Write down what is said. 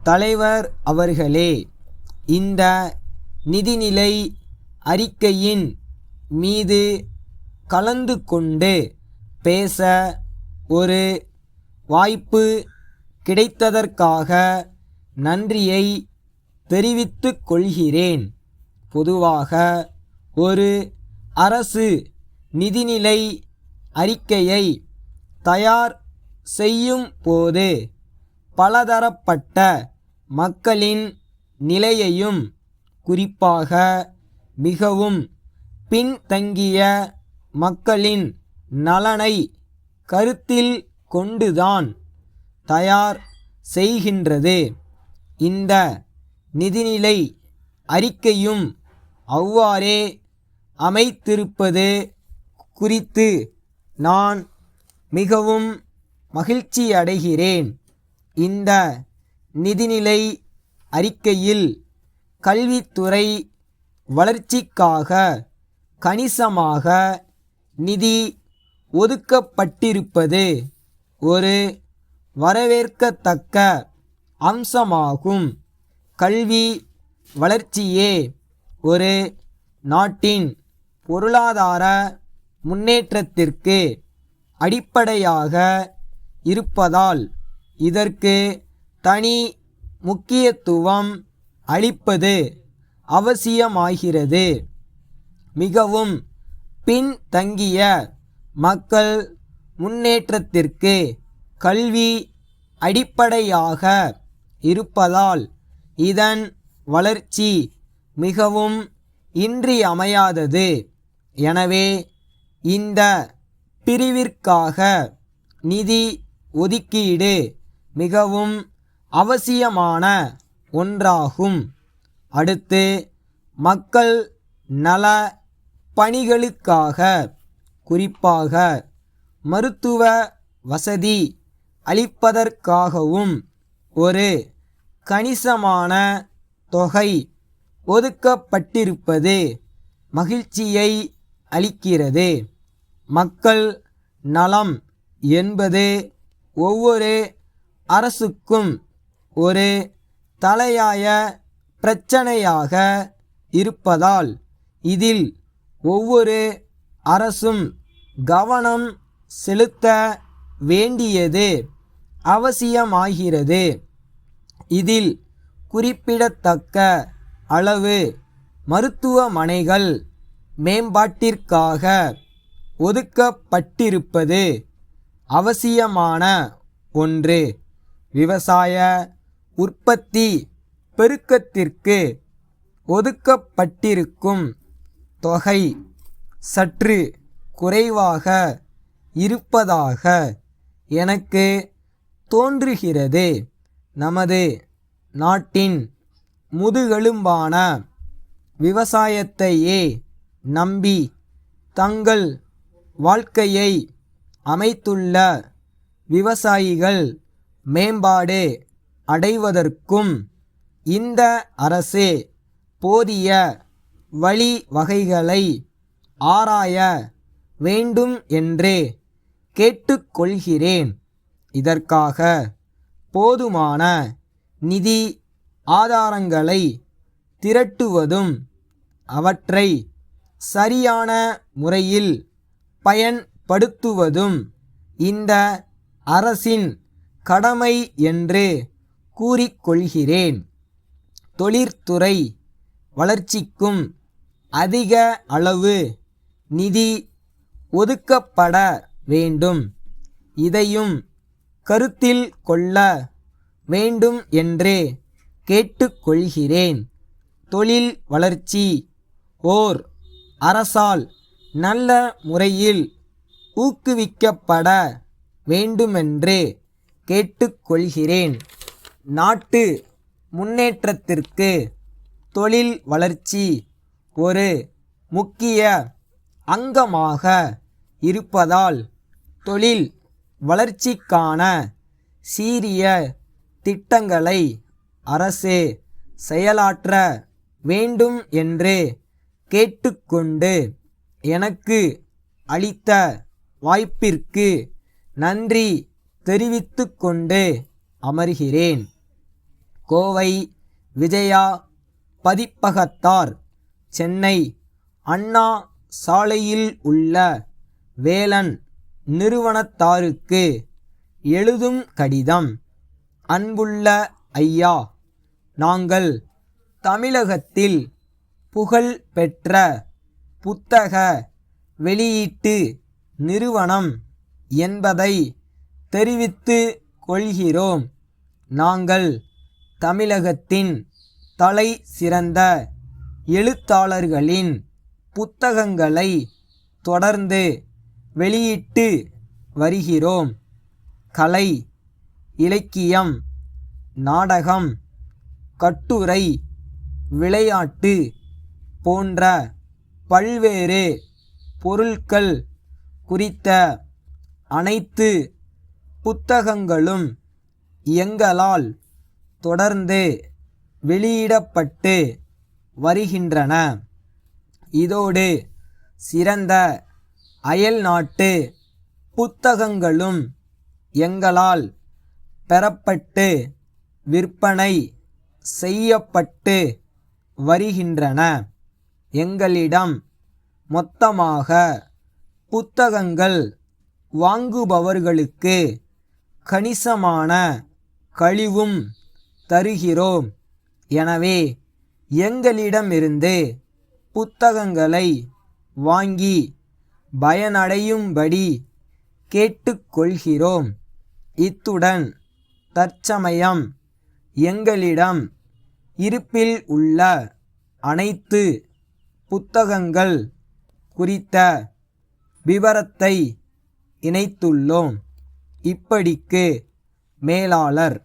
தலைவர் அவர்களே, இந்த நிதிநிலை அறிக்கையின் மீது கலந்து கொண்டு பேச ஒரு வாய்ப்பு கிடைத்ததற்காக நன்றியை தெரிவித்துக் கொள்கிறேன். பொதுவாக ஒரு அரசு நிதிநிலை அறிக்கையை தயார் செய்யும் போது பலதரப்பட்ட மக்களின் நிலையையும் குறிப்பாக மிகவும் பின்தங்கிய மக்களின் நலனை கருத்தில் கொண்டுதான் தயார் செய்கின்றது. இந்த நிதிநிலை அறிக்கையும் அவ்வாறே அமைத்திருப்பது குறித்து நான் மிகவும் மகிழ்ச்சியடைகிறேன். இந்த நிதிநிலை அறிக்கையில் கல்வித்துறை வளர்ச்சிக்காக கணிசமாக நிதி ஒதுக்கப்பட்டிருப்பது ஒரு வரவேற்கத்தக்க அம்சமாகும். கல்வி வளர்ச்சியே ஒரு நாட்டின் பொருளாதார முன்னேற்றத்திற்கு அடிப்படையாக இருப்பதால் இதற்கு தனி முக்கியத்துவம் அளிப்பது அவசியமாகிறது. மிகவும் பின்தங்கிய மக்கள் முன்னேற்றத்திற்கு கல்வி அடிப்படையாக இருப்பதால் இதன் வளர்ச்சி மிகவும் இன்றியமையாதது. எனவே இந்த பிரிவிற்காக நிதி ஒதுக்கீடு மிகவும் அவசியமான ஒன்றாகும். அடுத்து, மக்கள் நல பணிகளுக்காக குறிப்பாக மருத்துவ வசதி அளிப்பதற்காகவும் ஒரு கணிசமான தொகை ஒதுக்கப்பட்டிருப்பது மகிழ்ச்சியை அளிக்கிறது. மக்கள் நலம் என்பது ஒவ்வொரு அரசுக்கும் ஒரு தலையாய பிரச்சனையாக இருப்பதால் இதில் ஒவ்வொரு அரசும் கவனம் செலுத்த வேண்டியது அவசியமாகிறது. இதில் குறிப்பிடத்தக்க அளவு மருத்துவமனைகள் மேம்பாட்டிற்காக ஒதுக்கப்பட்டிருப்பது அவசியமான ஒன்று. விவசாய உற்பத்தி பெருக்கத்திற்கு ஒதுக்கப்பட்டிருக்கும் தொகை சற்று குறைவாக இருப்பதாக எனக்கு தோன்றுகிறது. நமது நாட்டின் முதுகெலும்பான விவசாயத்தையே நம்பி தங்கள் வாழ்க்கையை அமைத்துள்ள விவசாயிகள் மேம்பாடு அடைவதற்கும் இந்த அரசு போதிய வழிவகைகளை ஆராய வேண்டும் என்று கேட்டுக்கொள்கிறேன். இதற்காக போதுமான நிதி ஆதாரங்களை திரட்டுவதும் அவற்றை சரியான முறையில் பயன்படுத்துவதும் இந்த அரசின் கடமை என்று கூறிக்கொள்கிறேன். தொழிற்துறை வளர்ச்சிக்கும் அதிக அளவு நிதி ஒதுக்கப்பட வேண்டும். இதையும் கருத்தில் கொள்ள வேண்டும் என்று கேட்டுக்கொள்கிறேன். தொழில் வளர்ச்சி ஓர் அரசால் நல்ல முறையில் ஊக்குவிக்கப்பட வேண்டுமென்று கேட்டுக்கொள்கிறேன். நாட்டு முன்னேற்றத்திற்கு தொழில் வளர்ச்சி ஒரு முக்கிய அங்கமாக இருப்பதால் தொழில் வளர்ச்சிக்கான சீரிய திட்டங்களை அரசு செயலாற்ற வேண்டும் என்று கேட்டுக்கொண்டு எனக்கு அளித்த வாய்ப்பிற்கு நன்றி தெரிவித்துக்கொண்டு அமர்கிறேன். கோவை விஜயா பதிப்பகத்தார், சென்னை அண்ணா சாலையில் உள்ள வேலன் நிறுவனத்தாருக்கு எழுதும் கடிதம். அன்புள்ள ஐயா, நாங்கள் தமிழகத்தில் புகழ் பெற்ற புத்தக வெளியீட்டு நிறுவனம் என்பதை தெரிவித்து கொள்கிறோம். நாங்கள் தமிழகத்தின் தலை சிறந்த எழுத்தாளர்களின் புத்தகங்களை தொடர்ந்து வெளியிட்டு வருகிறோம். கலை, இலக்கியம், நாடகம், கட்டுரை, விளையாட்டு போன்ற பல்வேறு பொருட்கள் குறித்த அனைத்து புத்தகங்களும் எங்களால் தொடர்ந்து வெளியிடப்பட்டு வருகின்றன. இதோடு சிறந்த அயல்நாட்டு புத்தகங்களும் எங்களால் பெறப்பட்டு விற்பனை செய்யப்பட்டு வருகின்றன. எங்களிடம் மொத்தமாக புத்தகங்கள் வாங்குபவர்களுக்கு கணிசமான கழிவும் தருகிறோம். எனவே எங்களிடமிருந்து புத்தகங்களை வாங்கி பயனடையும்படி கேட்டுக்கொள்கிறோம். இத்துடன் தற்சமயம் எங்களிடம் இருப்பில் உள்ள அனைத்து புத்தகங்கள் குறித்த விவரத்தை இணைத்துள்ளோம். இப்படிக்கு மேலாளர்.